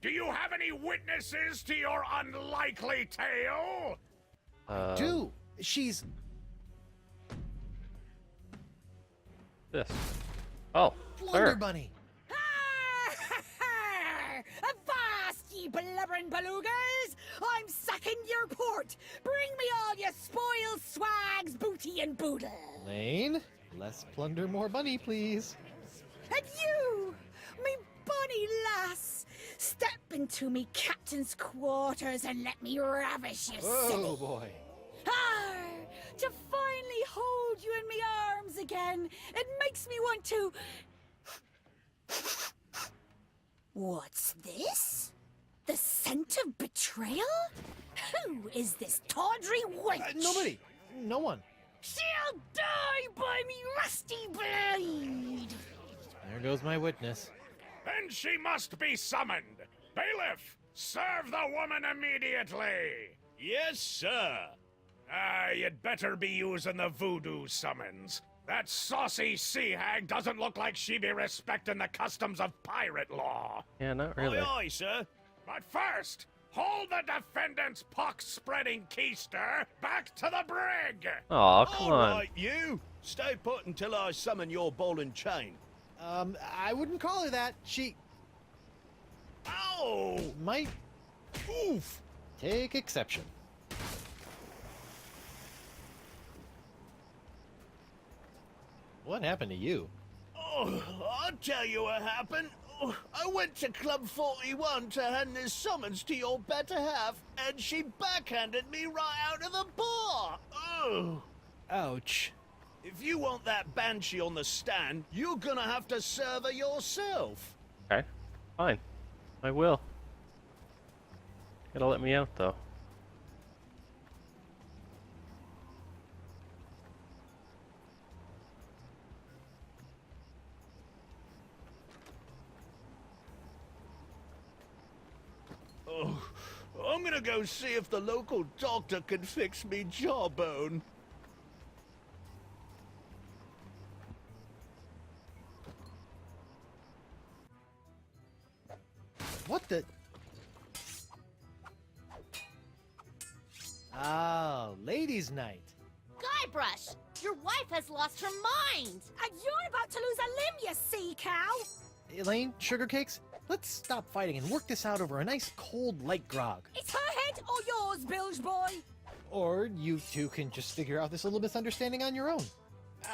Do you have any witnesses to your unlikely tale? Do she's This. Oh, Blunder sir. Bunny? Avast, ye blubbering belugas! I'm sacking your port! Bring me all your spoils, swags, booty, and boodle! Lane, less plunder, more bunny, please. And you, me bonny lass, step into me captain's quarters and let me ravish you, silly! Oh boy. Arr, to finally hold you in me arms again, it makes me want to... What's this? The scent of betrayal? Who is this tawdry wench? Nobody. No one. She'll die by me rusty blade! There goes my witness. Then she must be summoned. Bailiff, serve the woman immediately. Yes, sir. You'd better be using the voodoo summons. That saucy sea hag doesn't look like she be respecting the customs of pirate law. Yeah, not really. Aye, aye, sir. But first, hold the defendant's pox-spreading keister back to the brig. Aw, come All on. right, you. Stay put until I summon your ball and chain. I wouldn't call her that. She Ow! might Oof! take exception. What happened to you? Oh, I'll tell you what happened. Oh, I went to Club 41 to hand this summons to your better half, and she backhanded me right out of the bar. Oh. Ouch. If you want that banshee on the stand, you're gonna have to serve her yourself. Okay, fine. I will. Gotta let me out, though. Oh, I'm gonna go see if the local doctor can fix me jawbone. What the? Oh, ladies' night. Guybrush, your wife has lost her mind. And you're about to lose a limb, you sea cow! Elaine, sugar cakes, let's stop fighting and work this out over a nice cold light grog. It's her head or yours, bilge boy! Or you two can just figure out this little misunderstanding on your own.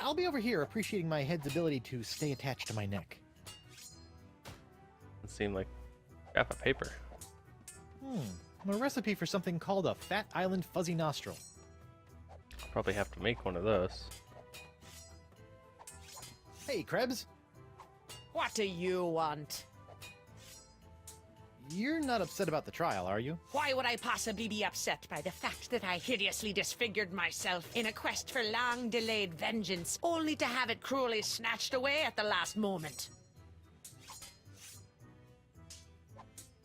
I'll be over here appreciating my head's ability to stay attached to my neck. It seemed like scrap of paper. A recipe for something called a Fat Island Fuzzy Nostril. Probably have to make one of those. Hey, Krebs, What do you want? you're not upset about the trial, are you? Why would I possibly be upset by the fact that I hideously disfigured myself in a quest for long-delayed vengeance, only to have it cruelly snatched away at the last moment?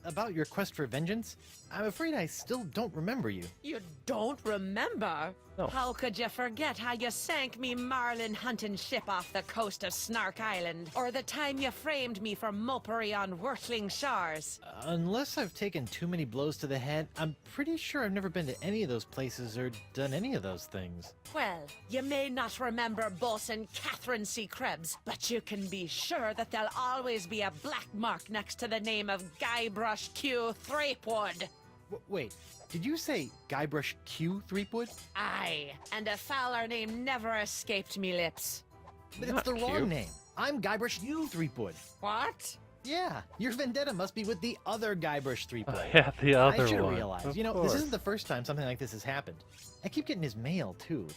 About your quest for vengeance? I'm afraid I still don't remember you. You don't remember? No. How could you forget how you sank me marlin hunting ship off the coast of Snark Island? Or the time you framed me for mopery on Wurtling Shores? Unless I've taken too many blows to the head, I'm pretty sure I've never been to any of those places or done any of those things. Well, you may not remember Bosun Catherine C. Krebs, but you can be sure that there'll always be a black mark next to the name of Guybrush Threepwood. Wait, did you say Guybrush Threepwood? Aye, and a fouler name never escaped me lips. But it's Not the wrong Q. name. I'm Guybrush Threepwood. What? Yeah, your vendetta must be with the other Guybrush Threepwood. Yeah, the other I should one. realize. Of You know, course. this isn't the first time something like this has happened. I keep getting his mail, too.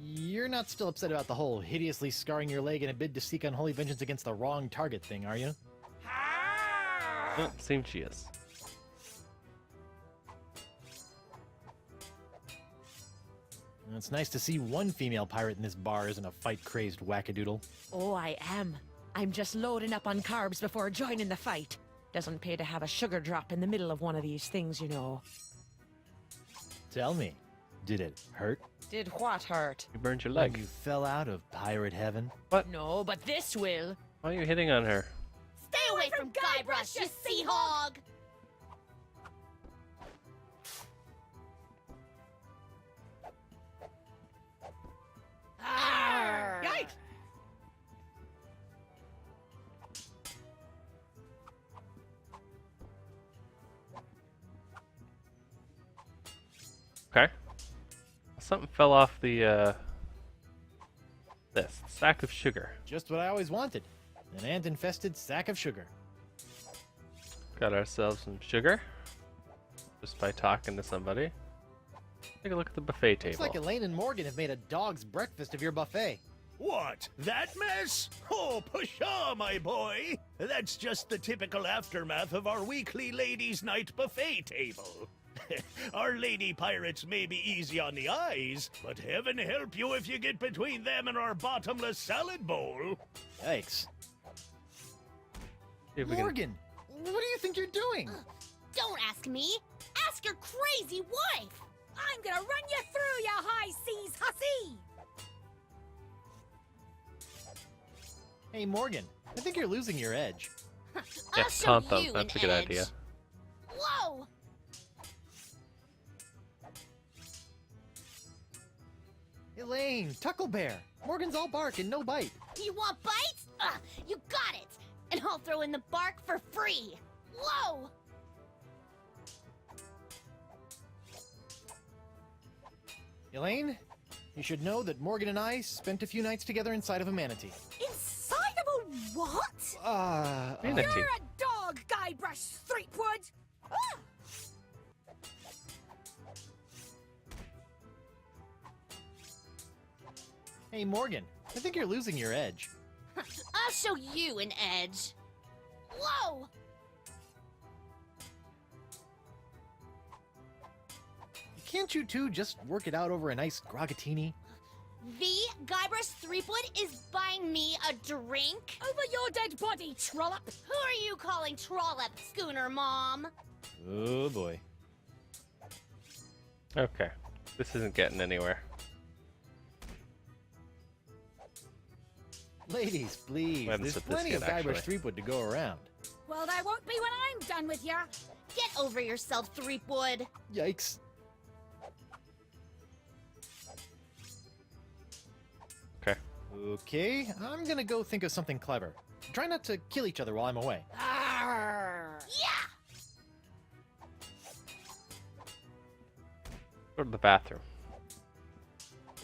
You're not still upset about the whole hideously scarring your leg in a bid to seek unholy vengeance against the wrong target thing, are you? Seems she is. It's nice to see one female pirate in this bar isn't a fight-crazed wackadoodle. Oh, I am. I'm just loading up on carbs before joining the fight. Doesn't pay to have a sugar drop in the middle of one of these things, you know. Tell me, Did it hurt? Did what hurt? You burned your When leg. you fell out of pirate heaven? No, but this will. Why are you hitting on her? Stay away from Guybrush, you sea hog! Yikes! Okay. Something fell off the, this sack of sugar. Just what I always wanted. An ant-infested sack of sugar. Got ourselves some sugar. Just by talking to somebody. Take a look at the buffet table. Looks like Elaine and Morgan have made a dog's breakfast of your buffet. What? That mess? Oh, pshaw, my boy. That's just the typical aftermath of our weekly ladies' night buffet table. Our lady pirates may be easy on the eyes, but heaven help you if you get between them and our bottomless salad bowl. Yikes. See if we can- Morgan, what do you think you're doing? Don't ask me. Ask your crazy wife. I'm gonna run you through, you high seas hussy! Hey, Morgan, I think you're losing your edge. Yeah, I'll show taunt them. you That's an a good edge. idea. Whoa! Elaine, Tucklebear. Morgan's all bark and no bite. You want bites? You got it. And I'll throw in the bark for free. Whoa! Elaine, you should know that Morgan and I spent a few nights together inside of a manatee. Inside of a what? Manatee. You're a dog, Guybrush Threepwood! Ah! Hey, Morgan, I think you're losing your edge. I'll show you an edge. Whoa! Can't you two just work it out over a nice groggatini? The Guybrush Threepwood is buying me a drink? Over your dead body, trollop! Who are you calling Trollop, Schooner Mom? Oh boy. Okay. This isn't getting anywhere. Ladies, please. haven't There's said this plenty yet, of Guybrush actually. Threepwood to go around. Well, there won't be when I'm done with ya. Get over yourself, Threepwood. Yikes. Okay. Okay, I'm gonna go think of something clever. Try not to kill each other while I'm away. Arr. Yeah! Go to the bathroom.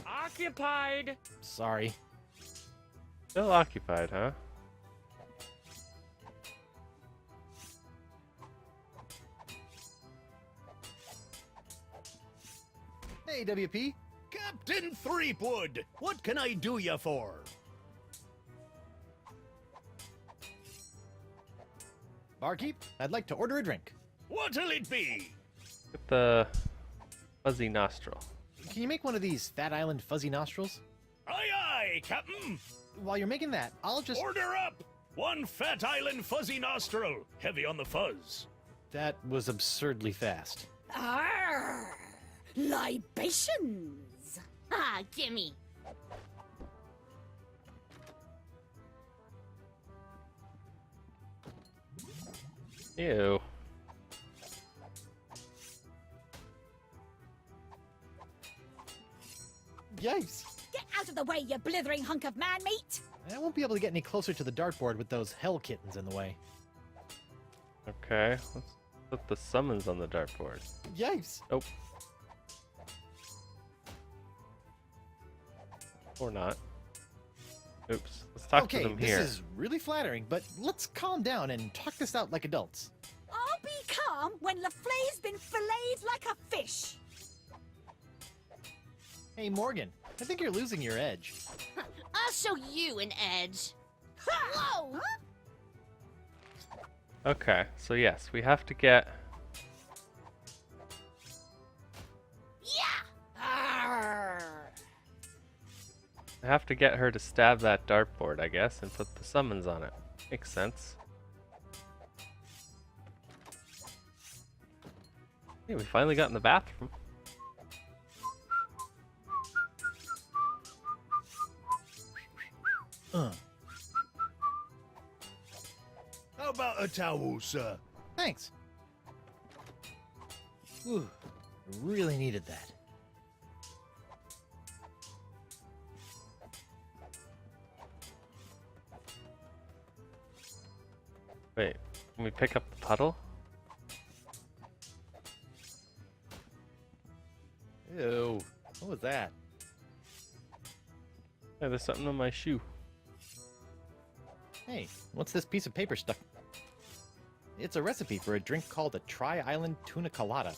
Occupied. Sorry. Still occupied, huh? Hey, WP. Captain Threepwood, what can I do you for? Barkeep, I'd like to order a drink. What'll it be? Get the fuzzy nostril. Can you make one of these Fat Island fuzzy nostrils? Aye, aye, Captain. While you're making that, I'll just... Order up. One Fat Island fuzzy nostril, heavy on the fuzz. That was absurdly fast. Arr. Libations! Ah, gimme. Ew. Yikes. Get out of the way, you blithering hunk of man meat! I won't be able to get any closer to the dartboard with those hell kittens in the way. Okay, let's put the summons on the dartboard. Yikes. Nope. Or not. Oops. Let's talk Okay, to them this here. is really flattering, but let's calm down and talk this out like adults. I'll be calm when LaFlay's been filleted like a fish. Hey, Morgan, I think you're losing your edge. I'll show you an edge. Whoa! Okay, so yes, we have to get... Yeah! Arr. I have to get her to stab that dartboard, I guess, and put the summons on it. Makes sense. Yeah, we finally got in the bathroom. How about a towel, sir? Thanks. Ooh, I really needed that. Wait, can we pick up the puddle? Ew, what was that? Hey, there's something on my shoe. Hey, what's this piece of paper stuck? It's a recipe for a drink called a Tri-Island Tuna Colada.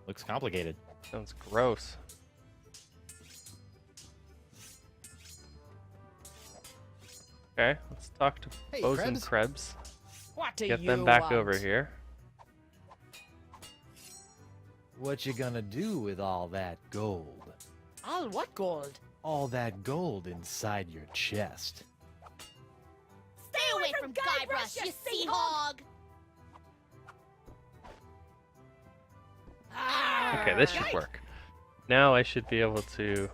Looks complicated. Sounds gross. Okay, let's talk to Hey, Bows and Krebs. Krebs. What do Get you them back want? over here. What you gonna do with all that gold? All what gold? All that gold inside your chest. Stay away from Guybrush, you sea hog! Okay, this should work. Now I should be able to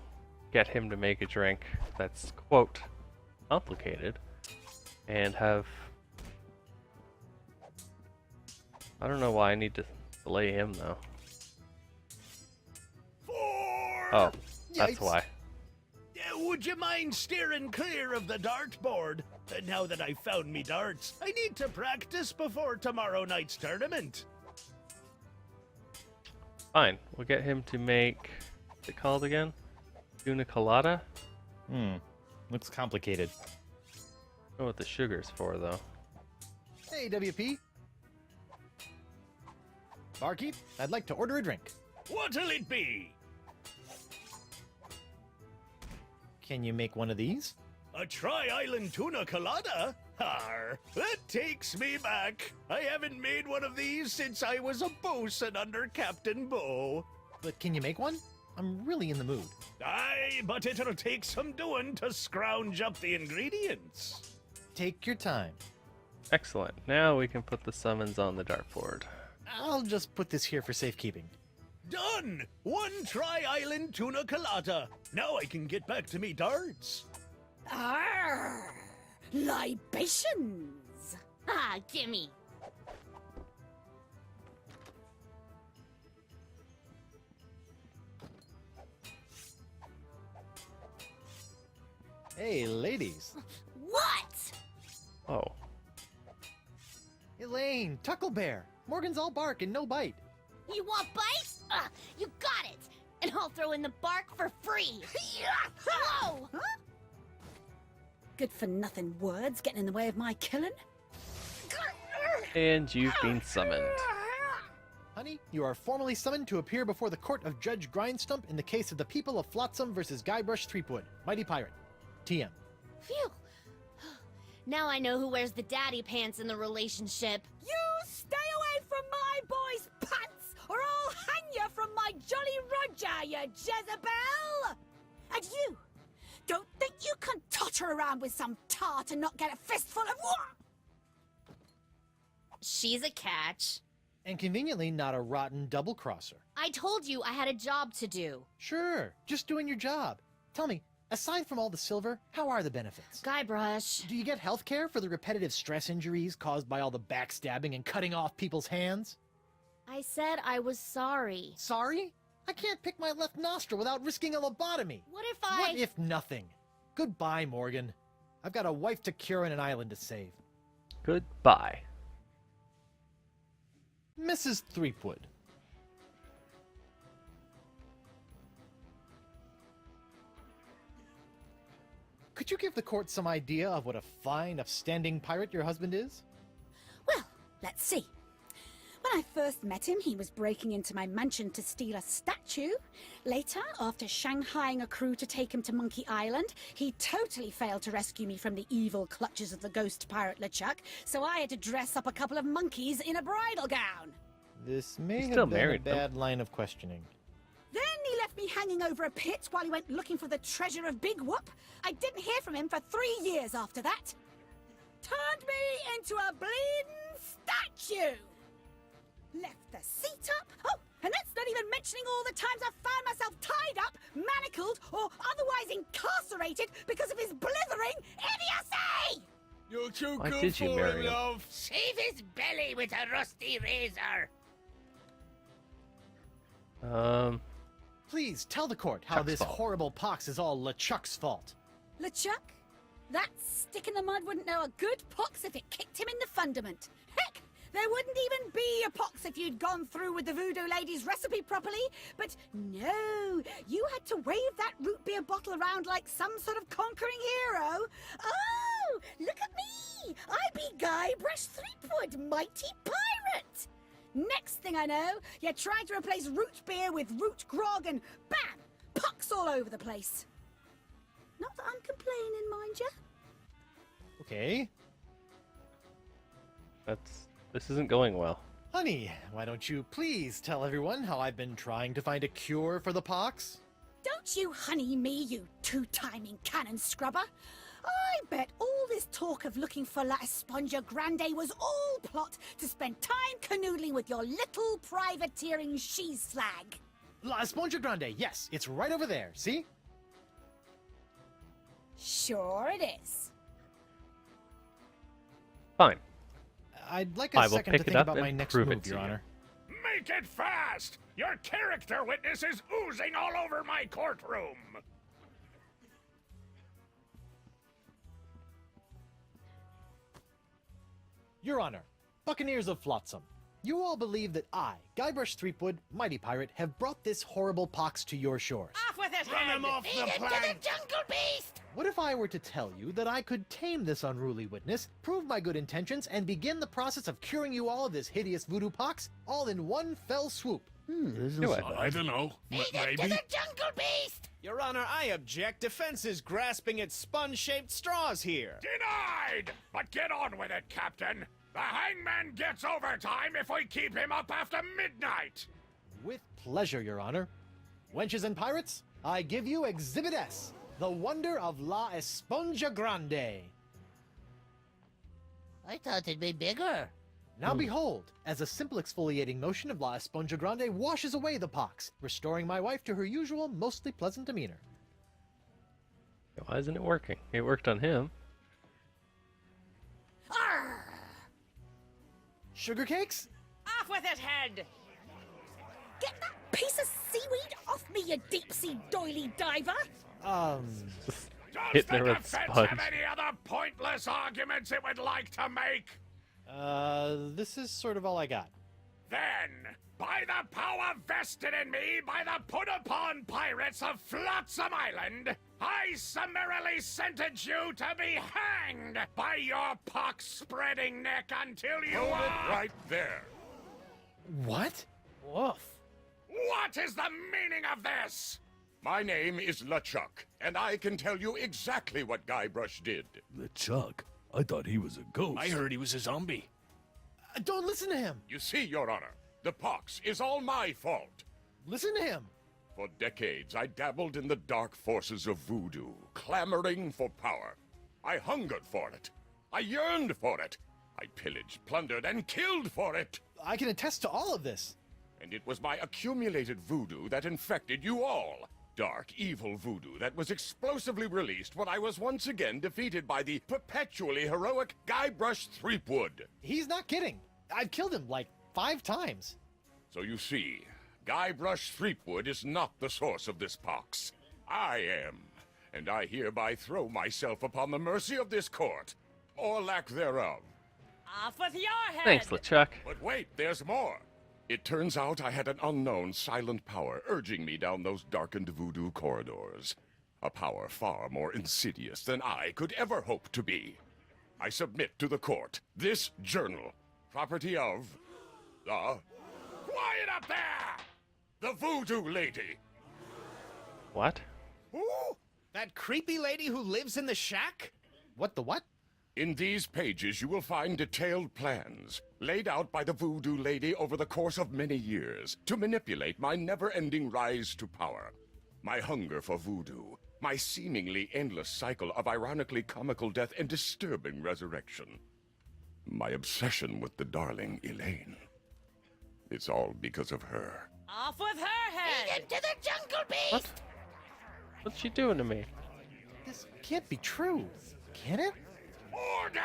get him to make a drink that's, quote, complicated, and have... I don't know why I need to delay him, though. Oh, that's Yikes. why. Would you mind steering clear of the dartboard? Now that I've found me darts, I need to practice before tomorrow night's tournament. Fine, we'll get him to make... What's it called again? Tuna Colada? Looks complicated. I don't know what the sugar's for, though. Hey, WP. Barkeep, I'd like to order a drink. What'll it be? Can you make one of these? A Tri-Island Tuna Colada? Har, that takes me back. I haven't made one of these since I was a bosun under Captain Bo. But can you make one? I'm really in the mood. Aye, but it'll take some doing to scrounge up the ingredients. Take your time. Excellent. Now we can put the summons on the dartboard. I'll just put this here for safekeeping. Done! One Tri-Island Tuna Colada. Now I can get back to me darts. Arr! Libations! Ah, gimme. Hey, ladies. What? Oh. Elaine, Tucklebear. Morgan's all bark and no bite. You want bites? You got it! And I'll throw in the bark for free! Whoa! Good for nothing words getting in the way of my killing. And you've been summoned. Honey, you are formally summoned to appear before the court of Judge Grindstump in the case of the people of Flotsam versus Guybrush Threepwood, Mighty Pirate. TM. Phew! Now I know who wears the daddy pants in the relationship. You stay away from my boy's pants, or I'll hang you from my Jolly Roger, you Jezebel! And you, don't think you can totter around with some tart and not get a fistful of what? She's a catch. And conveniently not a rotten double-crosser. I told you I had a job to do. Sure, just doing your job. Tell me, aside from all the silver, how are the benefits? Guybrush. Do you get health care for the repetitive stress injuries caused by all the backstabbing and cutting off people's hands? I said I was sorry. Sorry? I can't pick my left nostril without risking a lobotomy. What if I... What if nothing? Goodbye, Morgan. I've got a wife to cure and an island to save. Goodbye. Mrs. Threepwood. Could you give the court some idea of what a fine, upstanding pirate your husband is? Well, let's see. When I first met him, he was breaking into my mansion to steal a statue. Later, after shanghaiing a crew to take him to Monkey Island, he totally failed to rescue me from the evil clutches of the ghost pirate LeChuck, so I had to dress up a couple of monkeys in a bridal gown. This may He's still have been a married, though. bad line of questioning. Then he left me hanging over a pit while he went looking for the treasure of Big Whoop. I didn't hear from him for 3 years after that. Turned me into a bleeding statue. Left the seat up. Oh, and that's not even mentioning all the times I found myself tied up, manacled, or otherwise incarcerated because of his blithering idiocy! too Why good did you for marry him, him? love. Save his belly with a rusty razor. Please tell the court how Chuck's this fault. horrible pox is all LeChuck's fault. LeChuck? That stick in the mud wouldn't know a good pox if it kicked him in the fundament. Heck, there wouldn't even be a pox if you'd gone through with the voodoo lady's recipe properly. But no, you had to wave that root beer bottle around like some sort of conquering hero. Oh, look at me! I be Guybrush Threepwood, mighty pirate! Next thing I know, you're trying to replace root beer with root grog and bam! Pox all over the place. Not that I'm complaining, mind ya. Okay. This isn't going well. Honey, why don't you please tell everyone how I've been trying to find a cure for the pox? Don't you honey me, you two-timing cannon scrubber. I bet all this talk of looking for La Esponja Grande was all plot to spend time canoodling with your little privateering she-slag. La Esponja Grande, yes, it's right over there, see? Sure it is. Fine. I'd like I a will second to pick it think up about my and next prove it move, to Your you. Honor. Make it fast! Your character witness is oozing all over my courtroom! Your Honor, Buccaneers of Flotsam, you all believe that I, Guybrush Threepwood, Mighty Pirate, have brought this horrible pox to your shores. Off with it, Run head! him off the Feed it to the plank. jungle beast. What if I were to tell you that I could tame this unruly witness, prove my good intentions, and begin the process of curing you all of this hideous voodoo pox, all in one fell swoop? Do it. I don't know. Feed it to the jungle beast. Your Honor, I object. Defense is grasping at sponge-shaped straws here. Denied! But get on with it, Captain! The hangman gets overtime if we keep him up after midnight! With pleasure, Your Honor. Wenches and pirates, I give you Exhibit S, the wonder of La Esponja Grande. I thought it'd be bigger. Now behold, as a simple exfoliating motion of La Esponja Grande washes away the pox, restoring my wife to her usual, mostly pleasant demeanor. Why isn't it working? It worked on him. Arr! Sugar cakes? Off with it, head! Get that piece of seaweed off me, you deep-sea doily diver! Does Hitting the her with defense sponge. have any other pointless arguments it would like to make? This is sort of all I got. Then, by the power vested in me by the put-upon pirates of Flotsam Island, I summarily sentence you to be hanged by your pox-spreading neck until you Hold are... it right there. What? Woof. What is the meaning of this? My name is LeChuck, and I can tell you exactly what Guybrush did. LeChuck? I thought he was a ghost. I heard he was a zombie. Don't listen to him! You see, Your Honor, the pox is all my fault. Listen to him! For decades, I dabbled in the dark forces of voodoo, clamoring for power. I hungered for it. I yearned for it. I pillaged, plundered, and killed for it. I can attest to all of this. And it was my accumulated voodoo that infected you all. Dark, evil voodoo that was explosively released when I was once again defeated by the perpetually heroic Guybrush Threepwood. He's not kidding. I've killed him like 5 times. So you see, Guybrush Threepwood is not the source of this pox. I am, and I hereby throw myself upon the mercy of this court, or lack thereof. Off with your head! Thanks, LeChuck. But wait, there's more. It turns out I had an unknown silent power urging me down those darkened voodoo corridors. A power far more insidious than I could ever hope to be. I submit to the court this journal, property of the... Quiet up there! the Voodoo Lady. What? Who? That creepy lady who lives in the shack? What the what? In these pages, you will find detailed plans laid out by the Voodoo Lady over the course of many years to manipulate my never-ending rise to power. My hunger for voodoo, my seemingly endless cycle of ironically comical death and disturbing resurrection. My obsession with the darling Elaine. It's all because of her. Off with her Feed head! it to the jungle beast. What? What's she doing to me? This can't be true. Can it? Order!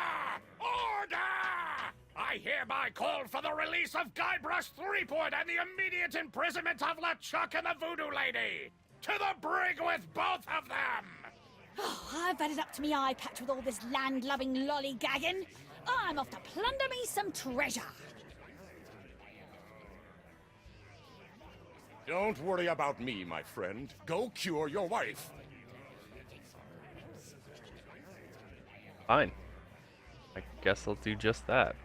I hereby call for the release of Guybrush Threepwood and the immediate imprisonment of LeChuck and the Voodoo Lady! To the brig with both of them! Oh, I've had it up to me eye patch with all this land-loving lollygagging. I'm off to plunder me some treasure. Don't worry about me, my friend. Go cure your wife. Fine. I guess I'll do just that.